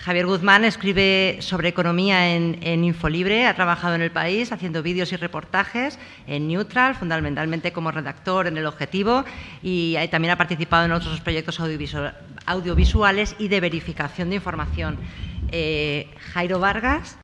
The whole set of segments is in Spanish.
Javier Guzmán escribe sobre economía en Infolibre, ha trabajado en El País haciendo vídeos y reportajes, en Neutral, fundamentalmente como redactor en El Objetivo, y también ha participado en otros proyectos audiovisuales y de verificación de información. Jairo Vargas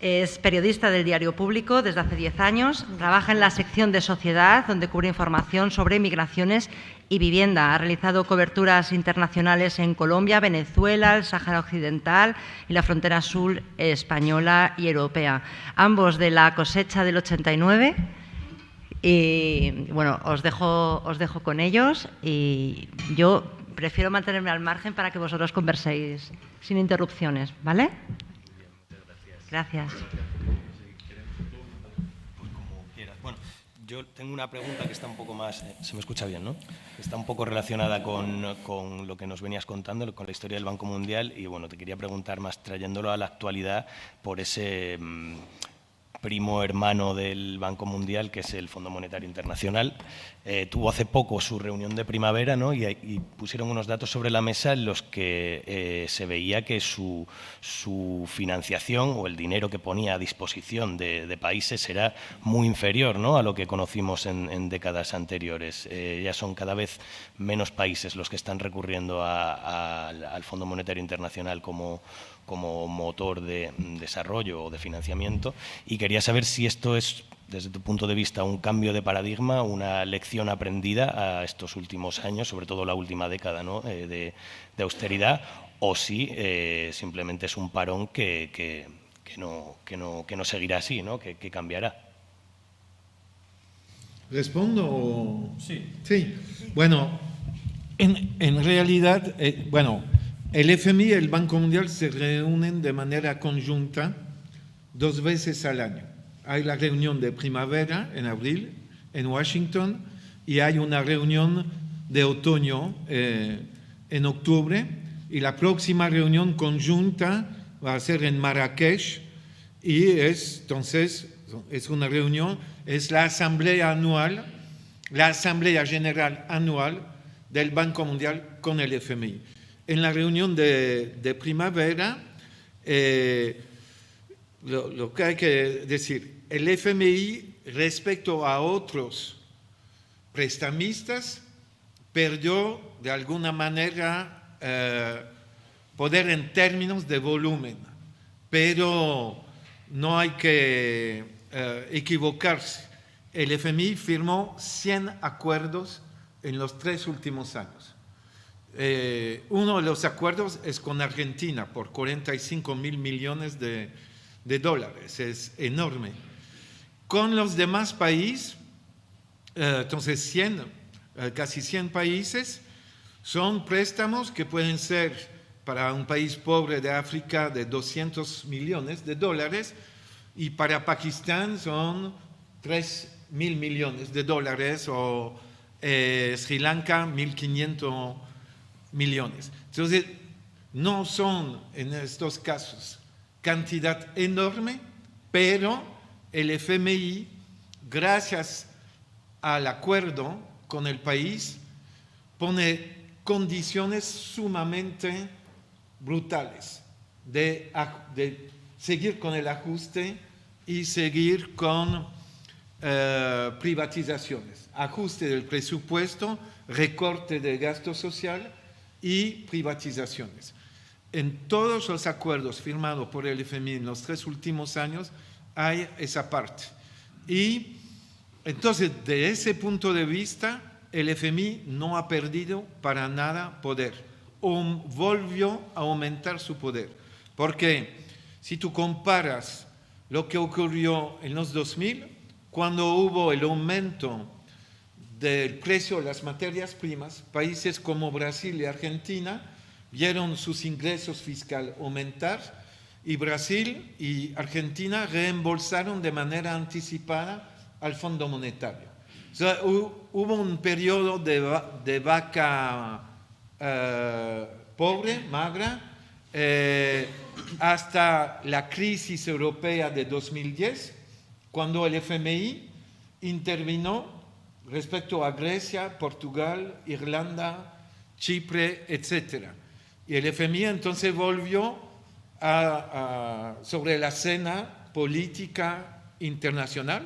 es periodista del Diario Público desde hace 10 años, trabaja en la sección de Sociedad, donde cubre información sobre migraciones y vivienda. Ha realizado coberturas internacionales en Colombia, Venezuela, el Sáhara Occidental y la frontera sur española y europea. Ambos de la cosecha del 89. Y bueno, os dejo con ellos y yo prefiero mantenerme al margen para que vosotros converséis sin interrupciones, ¿vale? Gracias. Pues como quieras. Bueno, yo tengo una pregunta que está un poco más... se me escucha bien, ¿no? Está un poco relacionada con lo que nos venías contando, con la historia del Banco Mundial. Y bueno, te quería preguntar más, trayéndolo a la actualidad, por ese primo hermano del Banco Mundial, que es el Fondo Monetario Internacional. Tuvo hace poco su reunión de primavera, ¿no? y pusieron unos datos sobre la mesa en los que se veía que su financiación o el dinero que ponía a disposición de países era muy inferior, ¿no?, a lo que conocimos en décadas anteriores. Ya son cada vez menos países los que están recurriendo al Fondo Monetario Internacional como motor de desarrollo o de financiamiento, y quería saber si esto es, desde tu punto de vista, un cambio de paradigma, una lección aprendida a estos últimos años, sobre todo la última década, ¿no?, de austeridad, o si simplemente es un parón que no seguirá así, ¿no?, que cambiará. ¿Respondo? Sí. Sí. Bueno, en realidad, el FMI y el Banco Mundial se reúnen de manera conjunta 2 veces al año. Hay la reunión de primavera en abril en Washington y hay una reunión de otoño en octubre, y la próxima reunión conjunta va a ser en Marrakech, y entonces es una reunión, es la asamblea general anual del Banco Mundial con el FMI. En la reunión de primavera, lo que hay que decir, el FMI respecto a otros prestamistas perdió de alguna manera poder en términos de volumen, pero no hay que equivocarse. El FMI firmó 100 acuerdos en los 3 últimos años. Uno de los acuerdos es con Argentina por 45.000 millones de dólares, es enorme. Con los demás países, entonces casi 100 países, son préstamos que pueden ser para un país pobre de África de 200 millones de dólares, y para Pakistán son 3.000 millones de dólares, o Sri Lanka 1.500 millones. Entonces, no son en estos casos cantidad enorme, pero el FMI, gracias al acuerdo con el país, pone condiciones sumamente brutales de seguir con el ajuste y seguir con privatizaciones, ajuste del presupuesto, recorte de gasto social y privatizaciones. En todos los acuerdos firmados por el FMI en los 3 últimos años hay esa parte. Y entonces, de ese punto de vista, el FMI no ha perdido para nada poder, o volvió a aumentar su poder. Porque si tú comparas lo que ocurrió en los 2000, cuando hubo el aumento del precio de las materias primas, países como Brasil y Argentina vieron sus ingresos fiscales aumentar, y Brasil y Argentina reembolsaron de manera anticipada al Fondo Monetario. O sea, hubo un periodo de vaca pobre, magra, hasta la crisis europea de 2010, cuando el FMI intervino respecto a Grecia, Portugal, Irlanda, Chipre, etc. Y el FMI entonces volvió sobre la escena política internacional.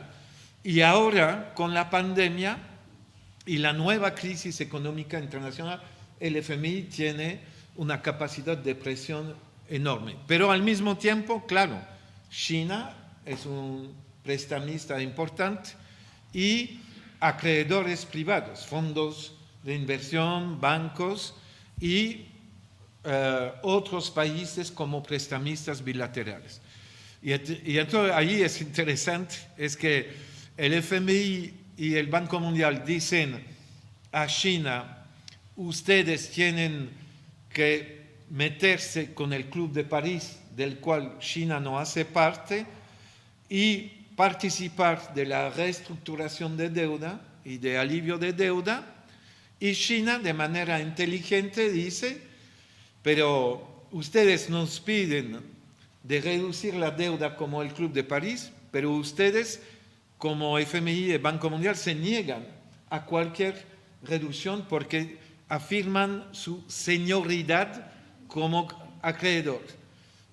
Y ahora, con la pandemia y la nueva crisis económica internacional, el FMI tiene una capacidad de presión enorme. Pero al mismo tiempo, claro, China es un prestamista importante y acreedores privados, fondos de inversión, bancos y otros países como prestamistas bilaterales. Y entonces ahí es interesante, es que el FMI y el Banco Mundial dicen a China, ustedes tienen que meterse con el Club de París, del cual China no hace parte, y participar de la reestructuración de deuda y de alivio de deuda. Y China, de manera inteligente, dice, pero ustedes nos piden de reducir la deuda como el Club de París, pero ustedes, como FMI y el Banco Mundial, se niegan a cualquier reducción porque afirman su señoridad como acreedor.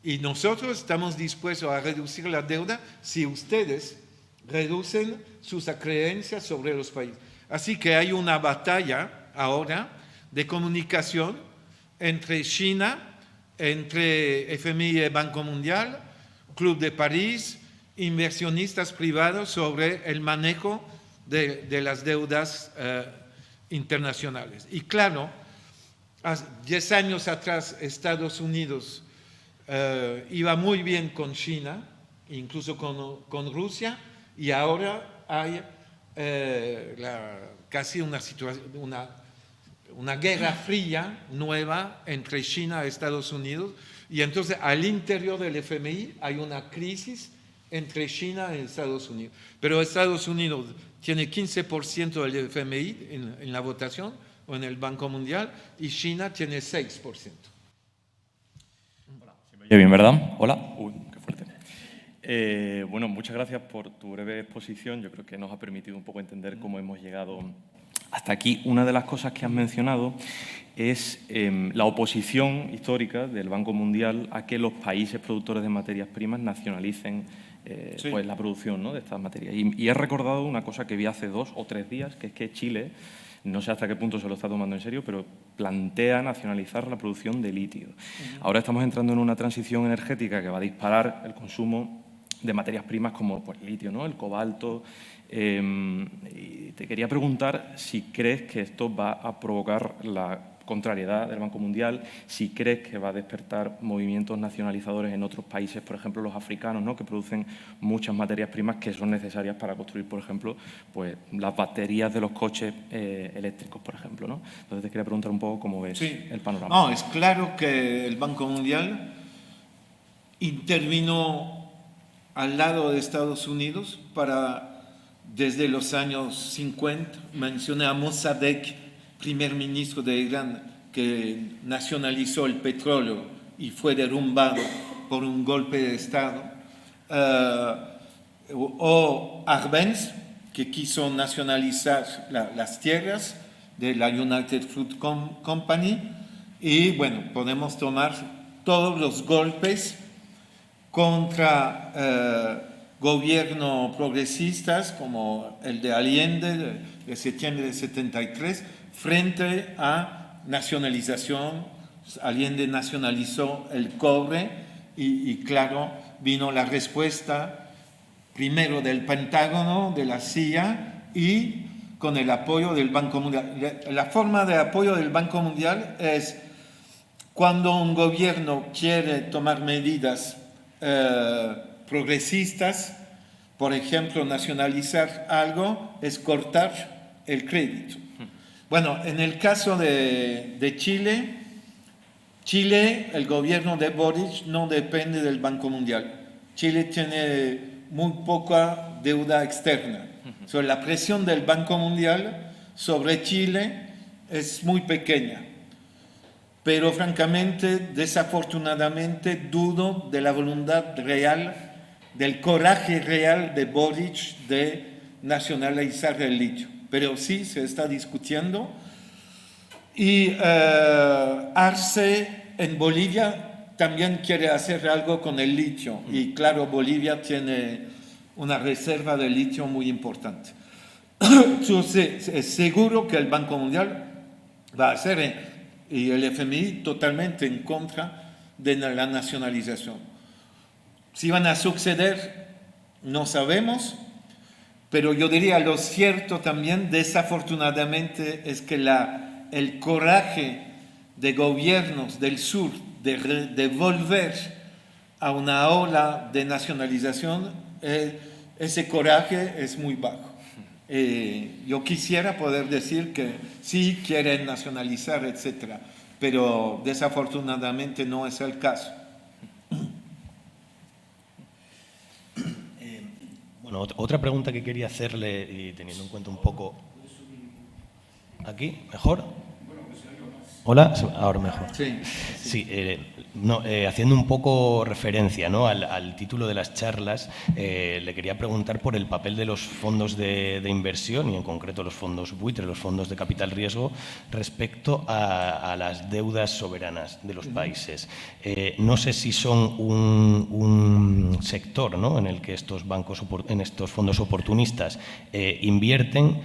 Y nosotros estamos dispuestos a reducir la deuda si ustedes reducen sus acreencias sobre los países. Así que hay una batalla ahora de comunicación entre China, entre FMI y el Banco Mundial, Club de París, inversionistas privados sobre el manejo de las deudas internacionales. Y claro, 10 años atrás Estados Unidos iba muy bien con China, incluso con Rusia, y ahora hay casi una situación, una guerra fría nueva entre China y Estados Unidos, y entonces al interior del FMI hay una crisis entre China y Estados Unidos. Pero Estados Unidos tiene 15% del FMI en la votación o en el Banco Mundial y China tiene 6%. Hola, ¿se me oye bien, verdad? Hola. Uy, qué fuerte. Bueno, muchas gracias por tu breve exposición. Yo creo que nos ha permitido un poco entender cómo hemos llegado hasta aquí. Una de las cosas que has mencionado es la oposición histórica del Banco Mundial a que los países productores de materias primas nacionalicen Sí. pues, la producción, ¿no?, de estas materias. Y he recordado una cosa que vi hace 2 o 3 días, que es que Chile, no sé hasta qué punto se lo está tomando en serio, pero plantea nacionalizar la producción de litio. Ahora estamos entrando en una transición energética que va a disparar el consumo de materias primas como pues, litio, ¿no?, el cobalto. Y te quería preguntar si crees que esto va a provocar la contrariedad del Banco Mundial, si crees que va a despertar movimientos nacionalizadores en otros países, por ejemplo los africanos, ¿no?, que producen muchas materias primas que son necesarias para construir, por ejemplo, pues, las baterías de los coches eléctricos, por ejemplo, ¿no? Entonces te quería preguntar un poco cómo ves el panorama. No, es claro que el Banco Mundial intervino al lado de Estados Unidos para, desde los años 50, mencioné a Mossadegh, primer ministro de Irán, que nacionalizó el petróleo y fue derrumbado por un golpe de Estado, o Arbenz, que quiso nacionalizar las tierras de la United Fruit Company, y bueno, podemos tomar todos los golpes contra gobiernos progresistas como el de Allende de septiembre de 73 frente a nacionalización. Allende nacionalizó el cobre y claro, vino la respuesta primero del Pentágono, de la CIA y con el apoyo del Banco Mundial. La forma de apoyo del Banco Mundial es cuando un gobierno quiere tomar medidas progresistas, por ejemplo, nacionalizar algo, es cortar el crédito. Bueno, en el caso de Chile, el gobierno de Boric no depende del Banco Mundial. Chile tiene muy poca deuda externa. So, la presión del Banco Mundial sobre Chile es muy pequeña. Pero francamente, desafortunadamente, dudo de la voluntad real, del coraje real de Boric de nacionalizar el litio. Pero sí se está discutiendo. Y Arce en Bolivia también quiere hacer algo con el litio y claro, Bolivia tiene una reserva de litio muy importante. Entonces, es seguro que el Banco Mundial va a hacer y el FMI totalmente en contra de la nacionalización. Si van a suceder, no sabemos, pero yo diría lo cierto también, desafortunadamente, es que el coraje de gobiernos del sur de volver a una ola de nacionalización, ese coraje es muy bajo. Yo quisiera poder decir que sí quieren nacionalizar, etcétera, pero desafortunadamente no es el caso. Bueno, otra pregunta que quería hacerle, y teniendo en cuenta un poco... ¿Aquí? ¿Mejor? Hola, ahora mejor. Sí, haciendo un poco referencia, ¿no?, al título de las charlas, le quería preguntar por el papel de los fondos de inversión y en concreto los fondos buitre, los fondos de capital riesgo, respecto a las deudas soberanas de los países. No sé si son un sector, ¿no?, en el que estos fondos oportunistas invierten.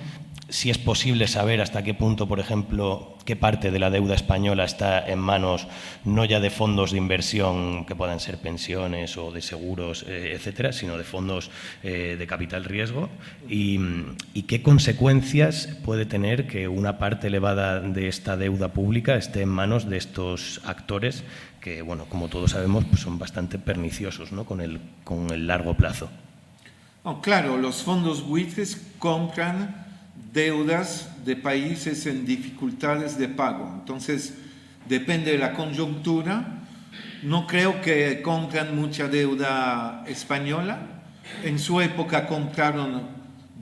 Si es posible saber hasta qué punto, por ejemplo, qué parte de la deuda española está en manos no ya de fondos de inversión que puedan ser pensiones o de seguros, etcétera, sino de fondos de capital riesgo, y qué consecuencias puede tener que una parte elevada de esta deuda pública esté en manos de estos actores que, bueno, como todos sabemos, pues son bastante perniciosos, ¿no?, con el largo plazo. Oh, claro, los fondos buitres compran deudas de países en dificultades de pago. Entonces, depende de la coyuntura. No creo que compran mucha deuda española. En su época compraron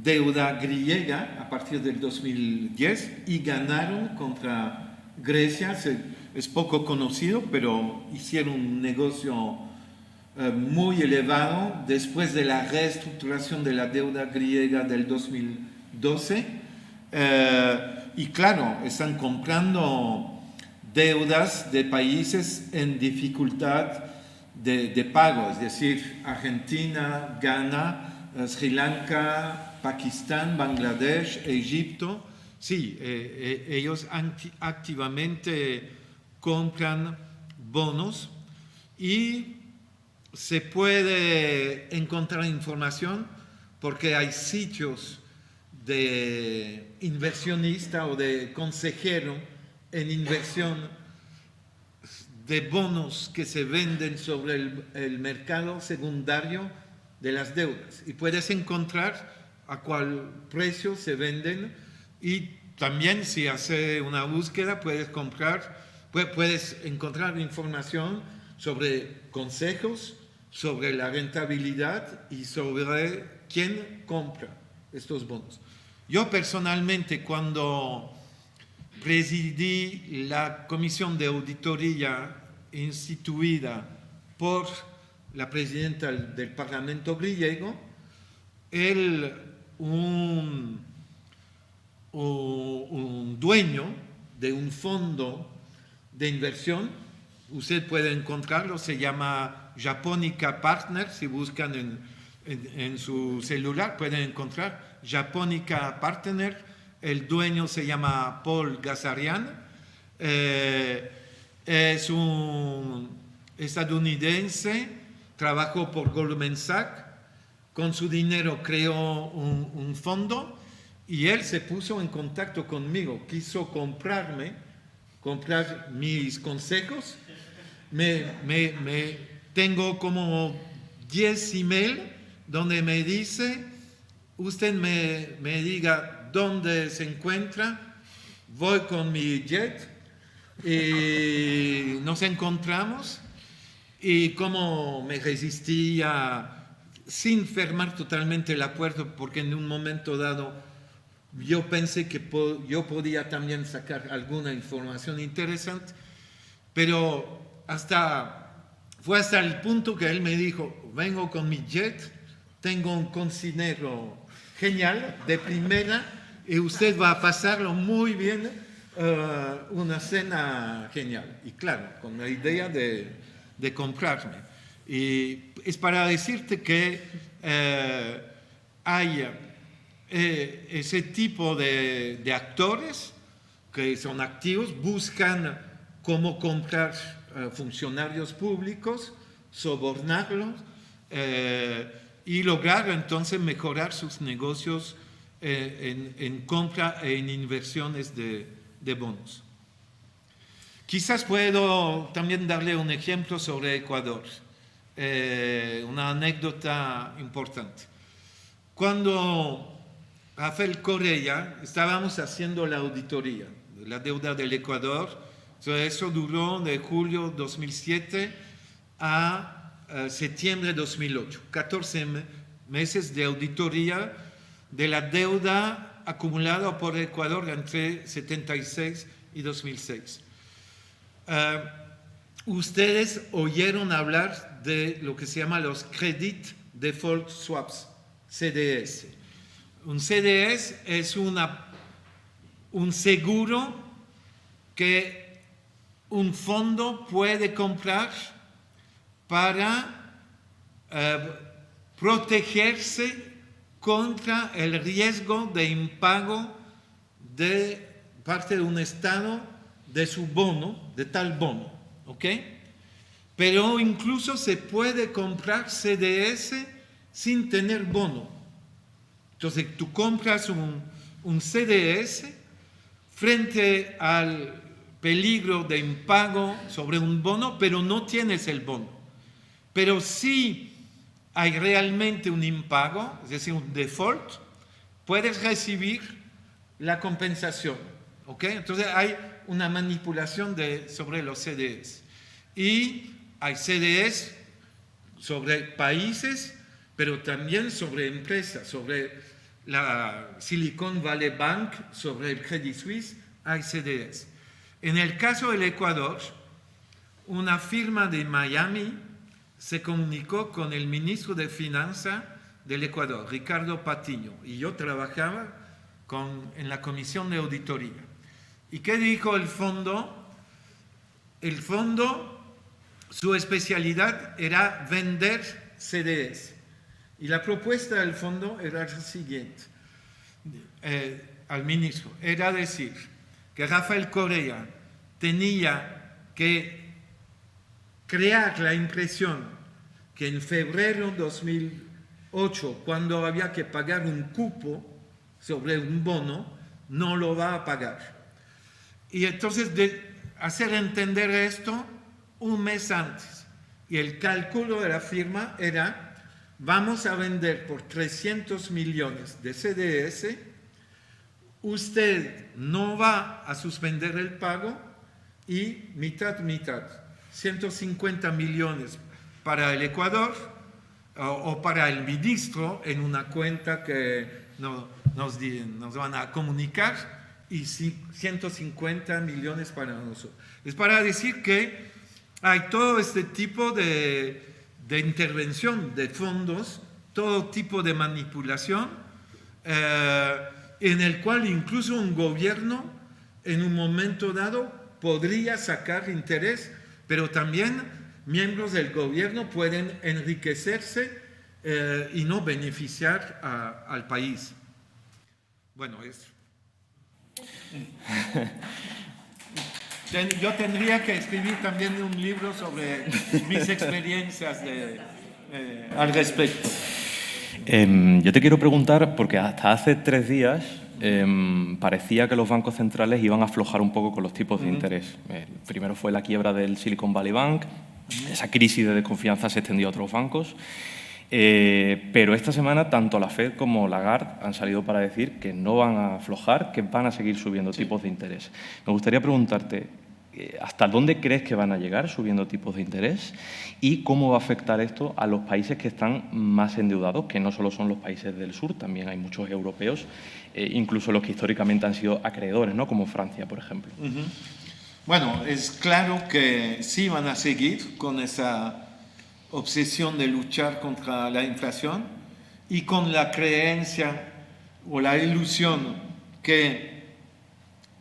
deuda griega a partir del 2010 y ganaron contra Grecia. Es poco conocido, pero hicieron un negocio muy elevado después de la reestructuración de la deuda griega del 2012. Y claro, están comprando deudas de países en dificultad de pago, es decir, Argentina, Ghana, Sri Lanka, Pakistán, Bangladesh, Egipto. Sí, ellos activamente compran bonos y se puede encontrar información porque hay sitios de inversionista o de consejero en inversión de bonos que se venden sobre el mercado secundario de las deudas y puedes encontrar a cuál precio se venden y también si haces una búsqueda puedes encontrar información sobre consejos, sobre la rentabilidad y sobre quién compra estos bonos. Yo personalmente, cuando presidí la comisión de auditoría instituida por la presidenta del Parlamento griego, un dueño de un fondo de inversión, usted puede encontrarlo, se llama Japonica Partners, si buscan en su celular pueden encontrar Japonica Partners, el dueño se llama Paul Gazarian, es un estadounidense, trabajó por Goldman Sachs, con su dinero creó un fondo y él se puso en contacto conmigo, quiso comprar mis consejos, tengo como 10 emails donde me dice, usted me diga dónde se encuentra, voy con mi jet y nos encontramos y como me resistía sin firmar totalmente el acuerdo porque en un momento dado yo pensé que yo podía también sacar alguna información interesante, pero fue hasta el punto que él me dijo, vengo con mi jet, tengo un cocinero genial, de primera, y usted va a pasarlo muy bien, una cena genial. Y claro, con la idea de de comprarme. Y es para decirte que hay ese tipo de actores que son activos, buscan cómo comprar funcionarios públicos, sobornarlos y lograr entonces mejorar sus negocios en compra e en inversiones de bonos. Quizás puedo también darle un ejemplo sobre Ecuador, una anécdota importante. Cuando Rafael Correa estábamos haciendo la auditoría de la deuda del Ecuador, eso duró de julio 2007 a septiembre 2008, 14 meses de auditoría de la deuda acumulada por Ecuador entre 76 y 2006. Ustedes oyeron hablar de lo que se llama los Credit Default Swaps, CDS. Un CDS es un seguro que un fondo puede comprar para protegerse contra el riesgo de impago de parte de un Estado de su bono, de tal bono, ¿ok? Pero incluso se puede comprar CDS sin tener bono. Entonces tú compras un CDS frente al peligro de impago sobre un bono, pero no tienes el bono. Pero si hay realmente un impago, es decir, un default, puedes recibir la compensación, ¿ok? Entonces hay una manipulación sobre los CDS. Y hay CDS sobre países, pero también sobre empresas, sobre la Silicon Valley Bank, sobre el Credit Suisse, hay CDS. En el caso del Ecuador, una firma de Miami se comunicó con el ministro de Finanzas del Ecuador, Ricardo Patiño, y yo trabajaba en la comisión de auditoría. ¿Y qué dijo el fondo? El fondo, su especialidad era vender CDS. Y la propuesta del fondo era la siguiente, al ministro, era decir que Rafael Correa tenía que crear la impresión que en febrero de 2008, cuando había que pagar un cupo sobre un bono, no lo va a pagar. Y entonces de hacer entender esto un mes antes. Y el cálculo de la firma era, vamos a vender por 300 millones de CDS, usted no va a suspender el pago y mitad, 150 millones para el Ecuador o para el ministro en una cuenta que nos van a comunicar y 150 millones para nosotros. Es para decir que hay todo este tipo de intervención de fondos, todo tipo de manipulación, en el cual incluso un gobierno en un momento dado podría sacar interés, pero también miembros del gobierno pueden enriquecerse y no beneficiar al país. Bueno, eso. Yo tendría que escribir también un libro sobre mis experiencias al respecto. Yo te quiero preguntar, porque hasta hace 3 días parecía que los bancos centrales iban a aflojar un poco con los tipos de interés. Primero fue la quiebra del Silicon Valley Bank, esa crisis de desconfianza se extendió a otros bancos, pero esta semana tanto la Fed como Lagarde han salido para decir que no van a aflojar, que van a seguir subiendo tipos de interés. Me gustaría preguntarte, ¿hasta dónde crees que van a llegar subiendo tipos de interés? ¿Y cómo va a afectar esto a los países que están más endeudados, que no solo son los países del sur, también hay muchos europeos, incluso los que históricamente han sido acreedores, ¿no? Como Francia, por ejemplo? Bueno, es claro que sí van a seguir con esa obsesión de luchar contra la inflación y con la creencia o la ilusión que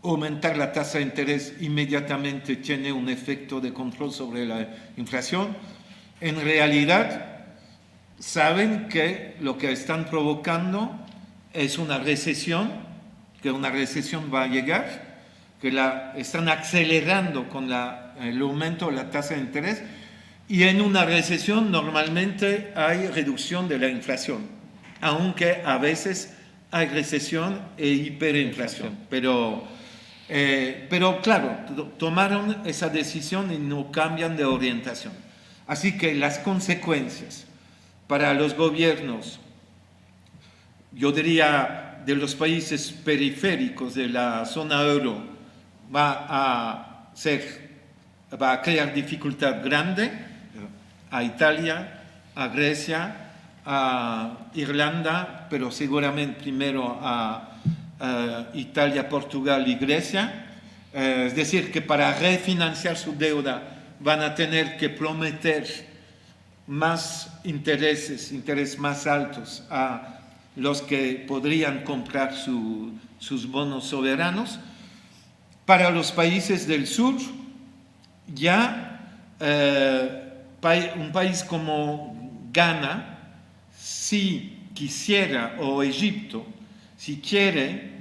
aumentar la tasa de interés inmediatamente tiene un efecto de control sobre la inflación. En realidad, saben que lo que están provocando es una recesión, que una recesión va a llegar, que la están acelerando con el aumento de la tasa de interés, y en una recesión normalmente hay reducción de la inflación, aunque a veces hay recesión e hiperinflación. Pero claro, tomaron esa decisión y no cambian de orientación. Así que las consecuencias para los gobiernos, yo diría, de los países periféricos de la zona euro, va a crear dificultad grande a Italia, a Grecia, a Irlanda, pero seguramente primero a Italia, Portugal y Grecia. Es decir, que para refinanciar su deuda van a tener que prometer más intereses más altos a los que podrían comprar sus bonos soberanos. Para los países del sur, ya un país como Ghana, si quisiera, o Egipto, si quiere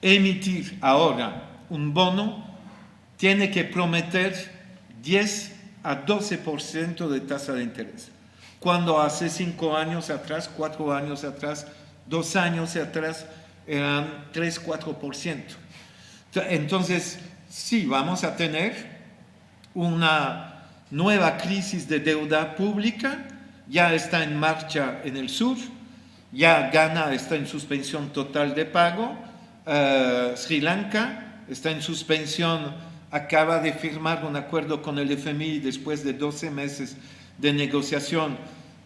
emitir ahora un bono, tiene que prometer 10 a 12% de tasa de interés. Cuando hace 5 años atrás, 4 años atrás, 2 años atrás, eran 3-4%. Entonces, sí, vamos a tener una nueva crisis de deuda pública. Ya está en marcha en el sur, ya Ghana está en suspensión total de pago, Sri Lanka está en suspensión, acaba de firmar un acuerdo con el FMI después de 12 meses de negociación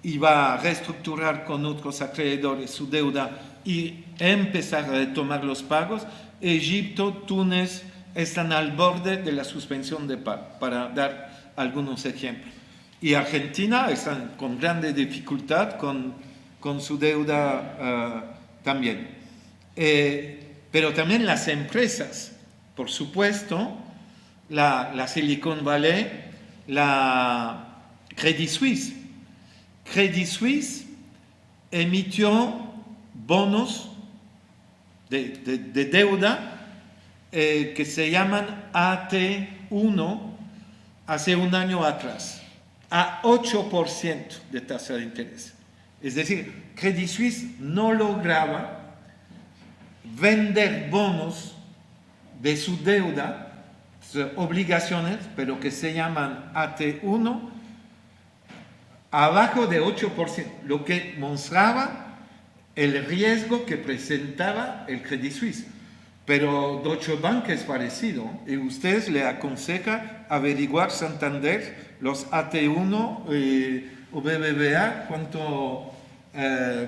y va a reestructurar con otros acreedores su deuda y empezar a retomar los pagos. Egipto, Túnez están al borde de la suspensión de pago, para dar algunos ejemplos. Y Argentina está con grande dificultad con su deuda también. Pero también las empresas, por supuesto, la Silicon Valley, la Credit Suisse. Credit Suisse emitió bonos de deuda que se llaman AT1 hace un año atrás, a 8% de tasa de interés. Es decir, Credit Suisse no lograba vender bonos de su deuda, obligaciones, pero que se llaman AT1, abajo de 8%, lo que mostraba el riesgo que presentaba el Credit Suisse. Pero Deutsche Bank es parecido, y usted le aconseja averiguar Santander, los AT1 o BBVA,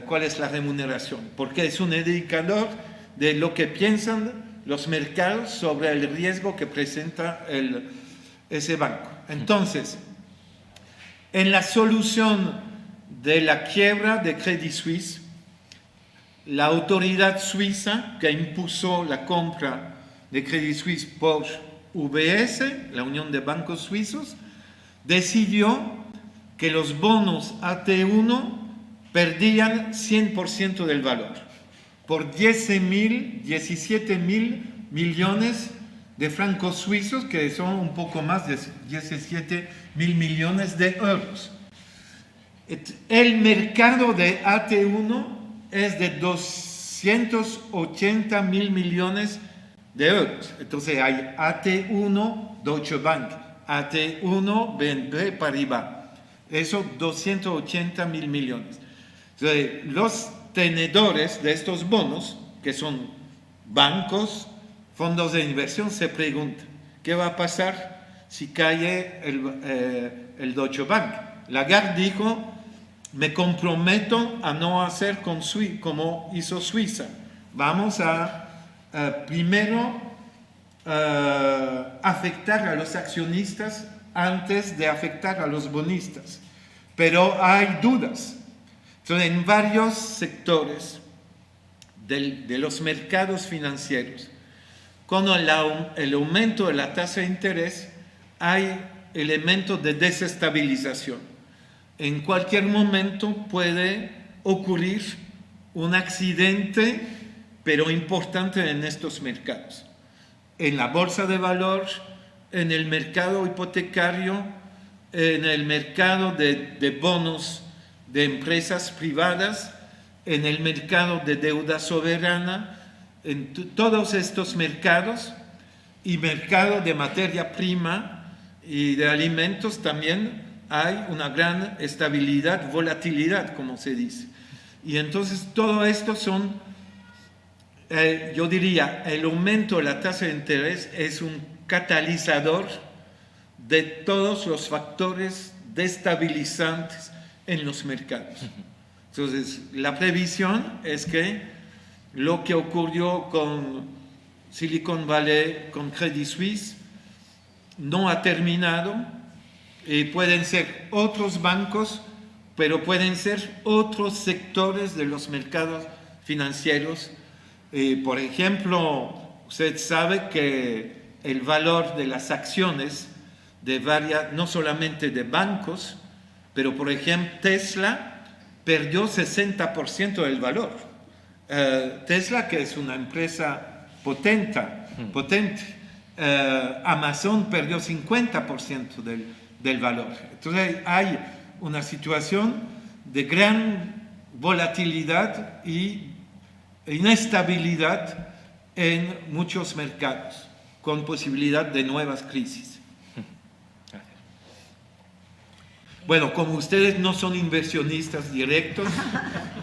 cuál es la remuneración, porque es un indicador de lo que piensan los mercados sobre el riesgo que presenta ese banco. Entonces, en la solución de la quiebra de Credit Suisse, la autoridad suiza que impuso la compra de Credit Suisse por UBS, la Unión de Bancos Suizos, decidió que los bonos AT1 perdían 100% del valor, por 17 mil millones de francos suizos, que son un poco más de 17 mil millones de euros. El mercado de AT1 es de 280 mil millones de euros. Entonces hay AT1 Deutsche Bank, AT1 BNP Paribas. Eso 280 mil millones. Entonces, los tenedores de estos bonos, que son bancos, fondos de inversión, se preguntan, ¿qué va a pasar si cae el Deutsche Bank? Lagarde dijo, me comprometo a no hacer como hizo Suiza. Vamos a primero afectar a los accionistas antes de afectar a los bonistas. Pero hay dudas. Entonces, en varios sectores, de los mercados financieros. Con el aumento de la tasa de interés hay elementos de desestabilización. En cualquier momento puede ocurrir un accidente, pero importante en estos mercados. En la bolsa de valores, en el mercado hipotecario, en el mercado de bonos de empresas privadas, en el mercado de deuda soberana, en todos estos mercados, y mercado de materia prima y de alimentos también hay una gran estabilidad, volatilidad, como se dice. Y entonces todo esto son, yo diría, el aumento de la tasa de interés es un catalizador de todos los factores destabilizantes en los mercados. Entonces, la previsión es que lo que ocurrió con Silicon Valley, con Credit Suisse, no ha terminado. Pueden ser otros bancos, pero pueden ser otros sectores de los mercados financieros. Por ejemplo, usted sabe que el valor de las acciones de varias, no solamente de bancos, pero por ejemplo Tesla perdió 60% del valor. Tesla, que es una empresa potente, Amazon perdió 50% del valor. Entonces hay una situación de gran volatilidad y inestabilidad en muchos mercados, con posibilidad de nuevas crisis. Bueno, como ustedes no son inversionistas directos,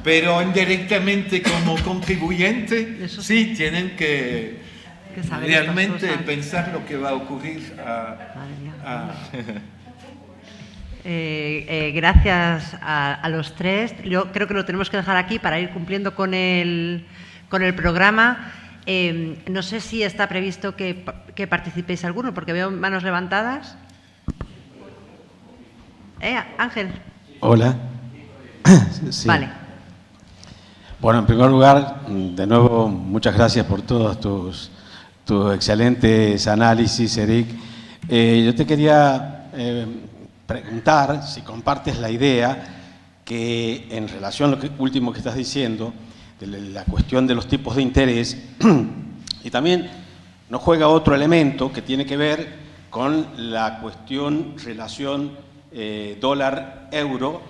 pero indirectamente como contribuyente, sí tienen que realmente pensar lo que va a ocurrir. Gracias a los tres. Yo creo que lo tenemos que dejar aquí para ir cumpliendo con el programa. No sé si está previsto que participéis alguno, porque veo manos levantadas. Ángel. Hola. Sí. Vale. Bueno, en primer lugar, de nuevo, muchas gracias por todos tus excelentes análisis, Eric. Yo te quería preguntar si compartes la idea que en relación a lo último que estás diciendo, de la cuestión de los tipos de interés, y también nos juega otro elemento que tiene que ver con la cuestión relación dólar-euro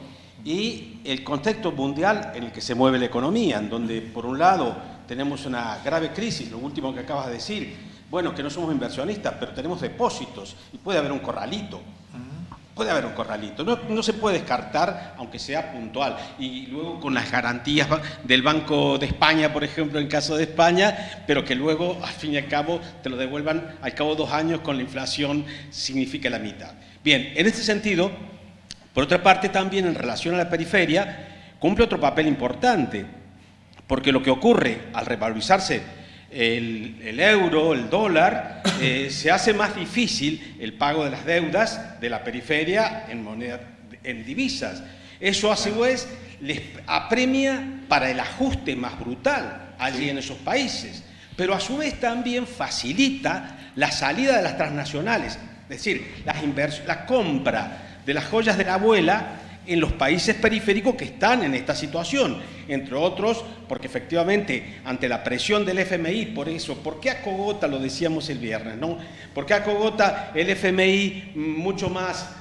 y el contexto mundial en el que se mueve la economía, en donde por un lado tenemos una grave crisis, lo último que acabas de decir, bueno, que no somos inversionistas, pero tenemos depósitos y puede haber un corralito. Puede haber un corralito, no se puede descartar, aunque sea puntual. Y luego con las garantías del Banco de España, por ejemplo, en caso de España, pero que luego, al fin y al cabo, te lo devuelvan al cabo de 2 años con la inflación, significa la mitad. Bien, en este sentido, por otra parte, también en relación a la periferia, cumple otro papel importante, porque lo que ocurre al revalorizarse el euro, el dólar, se hace más difícil el pago de las deudas de la periferia en divisas. Eso a su vez les apremia para el ajuste más brutal allí en esos países, pero a su vez también facilita la salida de las transnacionales, es decir, la compra de las joyas de la abuela en los países periféricos que están en esta situación, entre otros, porque efectivamente, ante la presión del FMI, por eso, ¿por qué acogota, lo decíamos el viernes, ¿no? ¿Por qué acogota el FMI mucho más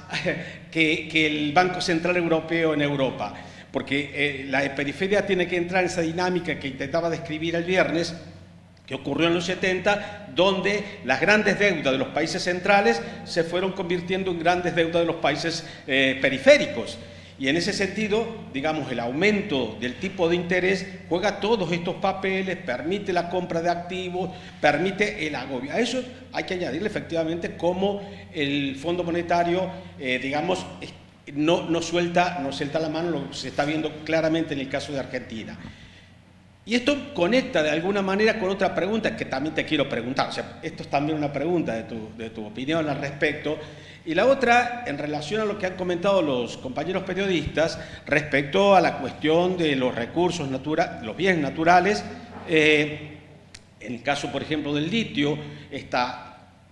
que el Banco Central Europeo en Europa? Porque la periferia tiene que entrar en esa dinámica que intentaba describir el viernes, que ocurrió en los 70, donde las grandes deudas de los países centrales se fueron convirtiendo en grandes deudas de los países periféricos. Y en ese sentido, digamos, el aumento del tipo de interés juega todos estos papeles, permite la compra de activos, permite el agobio. A eso hay que añadirle efectivamente cómo el Fondo Monetario, digamos, no suelta la mano, lo se está viendo claramente en el caso de Argentina. Y esto conecta de alguna manera con otra pregunta que también te quiero preguntar. O sea, esto es también una pregunta de tu opinión al respecto. Y la otra, en relación a lo que han comentado los compañeros periodistas respecto a la cuestión de los recursos naturales, los bienes naturales En el caso, por ejemplo, del litio,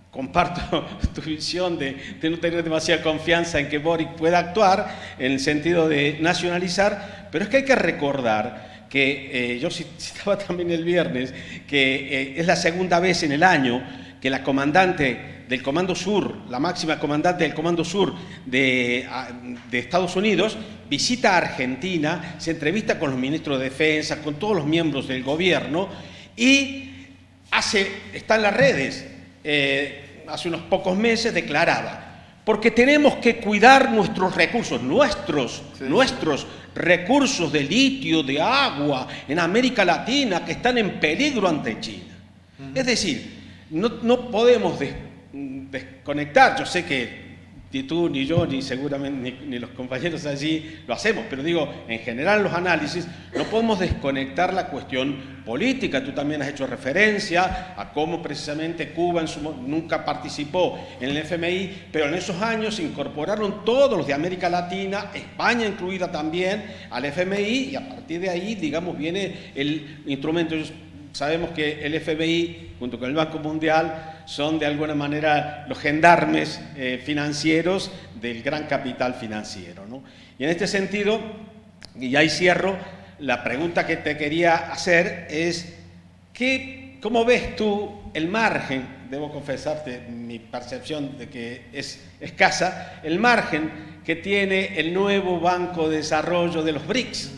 comparto tu visión de no tener demasiada confianza en que Boric pueda actuar en el sentido de nacionalizar, pero es que hay que recordar que, yo citaba también el viernes, que es la segunda vez en el año que la comandante del Comando Sur, la máxima comandante del Comando Sur de Estados Unidos, visita a Argentina, se entrevista con los ministros de Defensa, con todos los miembros del gobierno y está en las redes, hace unos pocos meses declaraba, porque tenemos que cuidar nuestros recursos, nuestros recursos de litio, de agua, en América Latina, que están en peligro ante China. Es decir, no podemos desconectar. Yo sé que ni tú, ni yo, ni seguramente ni los compañeros allí lo hacemos, pero digo, en general los análisis no podemos desconectar la cuestión política. Tú también has hecho referencia a cómo precisamente Cuba nunca participó en el FMI, pero en esos años se incorporaron todos los de América Latina, España incluida también, al FMI, y a partir de ahí, digamos, viene el instrumento. Sabemos que el FMI, junto con el Banco Mundial, son de alguna manera los gendarmes financieros del gran capital financiero, ¿no? Y en este sentido, y ahí cierro, la pregunta que te quería hacer es, ¿cómo ves tú el margen? Debo confesarte mi percepción de que es escasa, el margen que tiene el nuevo Banco de Desarrollo de los BRICS.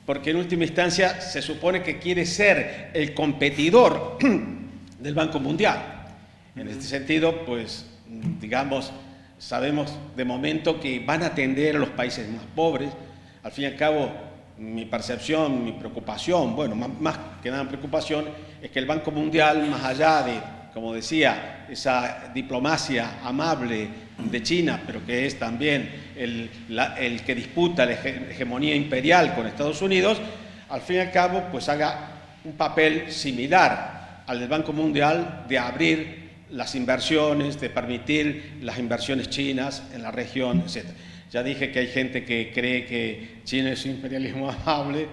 Porque en última instancia se supone que quiere ser el competidor del Banco Mundial. En este sentido, pues, digamos, sabemos de momento que van a atender a los países más pobres. Al fin y al cabo, mi percepción, mi preocupación, bueno, más que nada preocupación, es que el Banco Mundial, más allá de, como decía, esa diplomacia amable de China, pero que es también el que disputa la hegemonía imperial con Estados Unidos, al fin y al cabo, pues haga un papel similar al del Banco Mundial de abrir las inversiones, de permitir las inversiones chinas en la región, etc. Ya dije que hay gente que cree que China es un imperialismo amable,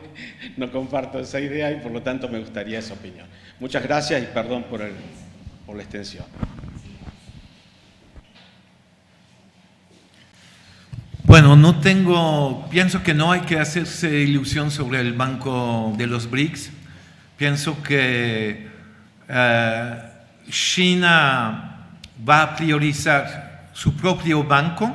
no comparto esa idea y por lo tanto me gustaría esa opinión. Muchas gracias y perdón por la extensión. Bueno, pienso que no hay que hacerse ilusión sobre el Banco de los BRICS. Pienso que China va a priorizar su propio banco,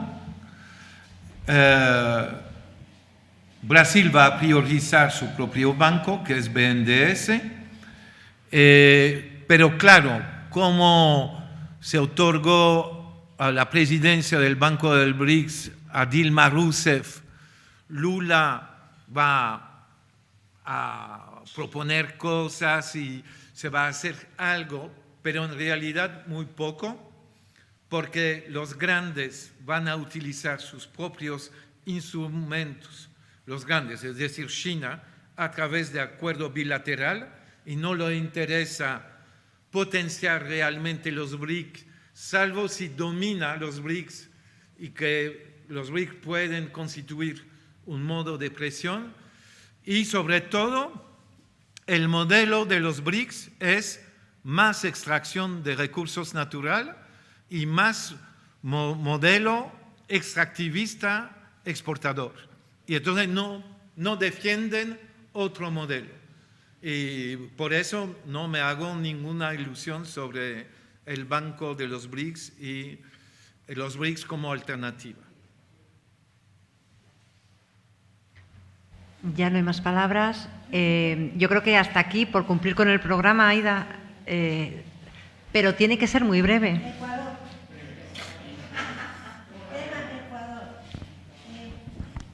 Brasil va a priorizar su propio banco, que es BNDES, pero claro, como se otorgó a la presidencia del Banco del BRICS a Dilma Rousseff, Lula va a proponer cosas y se va a hacer algo, pero en realidad muy poco, porque los grandes van a utilizar sus propios instrumentos, los grandes, es decir, China, a través de acuerdo bilateral, y no le interesa potenciar realmente los BRICS, salvo si domina los BRICS y que los BRICS pueden constituir un modo de presión. Y sobre todo, el modelo de los BRICS es más extracción de recursos naturales y más modelo extractivista exportador. Y entonces no defienden otro modelo. Y por eso no me hago ninguna ilusión sobre el Banco de los BRICS y los BRICS como alternativa. Ya no hay más palabras. Yo creo que hasta aquí, por cumplir con el programa, Aida, pero tiene que ser muy breve. Ecuador.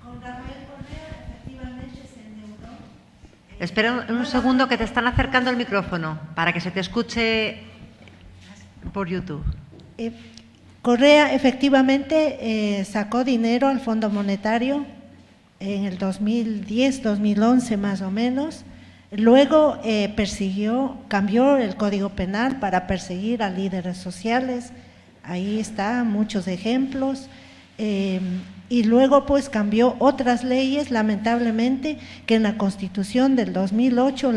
Con Rafael Correa, efectivamente, se endeudó. Espera un segundo, que te están acercando el micrófono para que se te escuche por YouTube. Correa efectivamente sacó dinero al Fondo Monetario en el 2010, 2011 más o menos. Luego cambió el Código Penal para perseguir a líderes sociales. Ahí están muchos ejemplos. Y luego pues cambió otras leyes, lamentablemente, que en la Constitución del 2008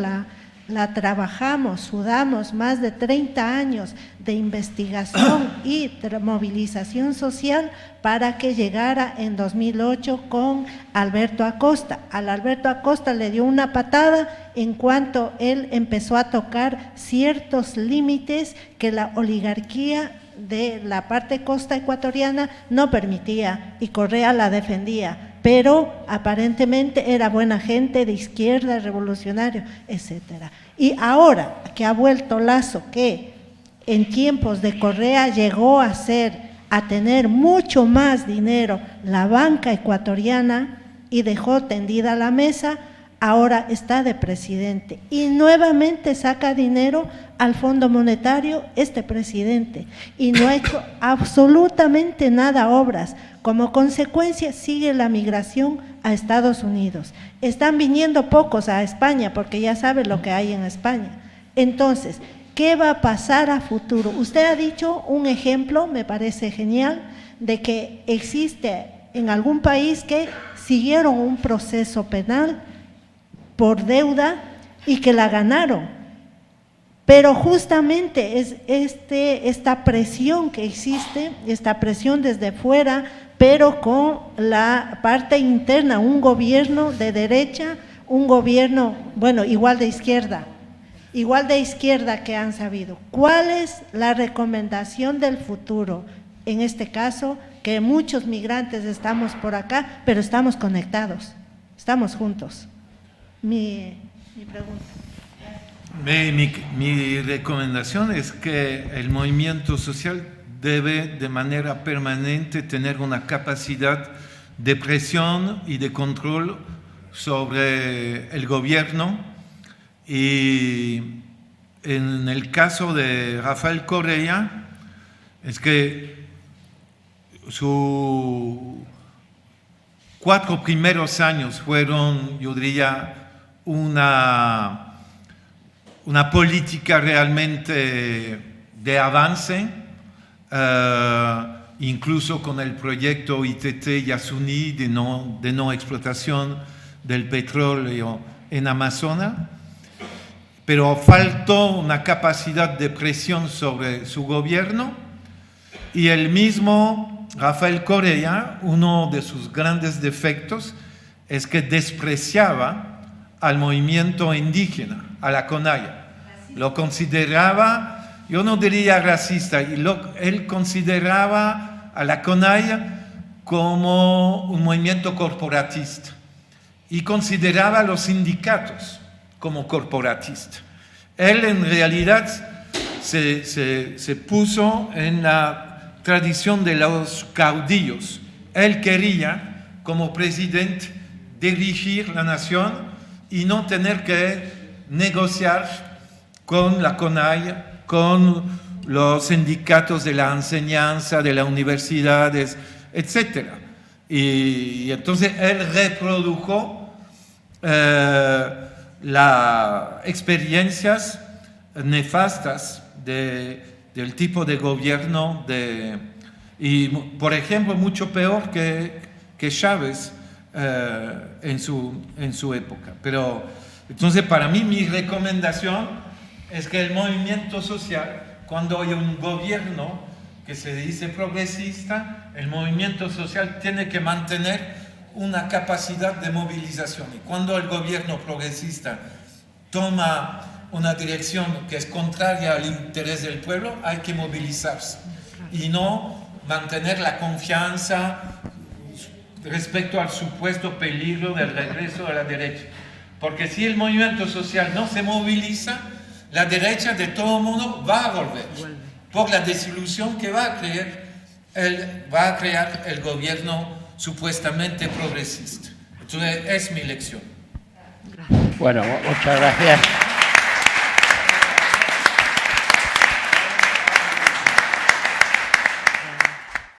la trabajamos, sudamos más de 30 años de investigación y de movilización social para que llegara en 2008 con Alberto Acosta. Al Alberto Acosta le dio una patada en cuanto él empezó a tocar ciertos límites que la oligarquía de la parte costa ecuatoriana no permitía y Correa la defendía, pero aparentemente era buena gente de izquierda, revolucionario, etcétera. Y ahora que ha vuelto Lasso, que en tiempos de Correa llegó a tener mucho más dinero la banca ecuatoriana y dejó tendida la mesa, ahora está de presidente y nuevamente saca dinero al Fondo Monetario este presidente y no ha hecho absolutamente nada obras. Como consecuencia sigue la migración a Estados Unidos. Están viniendo pocos a España porque ya sabe lo que hay en España. Entonces, ¿qué va a pasar a futuro? Usted ha dicho un ejemplo, me parece genial, de que existe en algún país que siguieron un proceso penal por deuda y que la ganaron, pero justamente es esta presión que existe, esta presión desde fuera, pero con la parte interna, un gobierno de derecha, un gobierno, bueno, igual de izquierda que han sabido. ¿Cuál es la recomendación del futuro? En este caso, que muchos migrantes estamos por acá, pero estamos conectados, estamos juntos. Mi pregunta. Mi recomendación es que el movimiento social debe de manera permanente tener una capacidad de presión y de control sobre el gobierno, y en el caso de Rafael Correa es que sus 4 primeros años fueron, yo diría, una política realmente de avance, incluso con el proyecto ITT Yasuní de no explotación del petróleo en Amazonas, pero faltó una capacidad de presión sobre su gobierno, y el mismo Rafael Correa, uno de sus grandes defectos es que despreciaba al movimiento indígena, a la CONAIE. Lo consideraba, yo no diría racista, él consideraba a la CONAIE como un movimiento corporatista y consideraba a los sindicatos como corporatistas. Él en realidad se puso en la tradición de los caudillos. Él quería, como presidente, dirigir la nación y no tener que negociar con la CONAIE, con los sindicatos de la enseñanza, de las universidades, etc. Y entonces él reprodujo las experiencias nefastas del tipo de gobierno, y por ejemplo mucho peor que Chávez en su época. Pero entonces para mí mi recomendación es que el movimiento social, cuando hay un gobierno que se dice progresista, el movimiento social tiene que mantener una capacidad de movilización, y cuando el gobierno progresista toma una dirección que es contraria al interés del pueblo, hay que movilizarse y no mantener la confianza respecto al supuesto peligro del regreso a la derecha. Porque si el movimiento social no se moviliza, la derecha de todo modo va a volver, por la desilusión que va a crear el gobierno supuestamente progresista. Entonces es mi lección. Bueno, muchas gracias.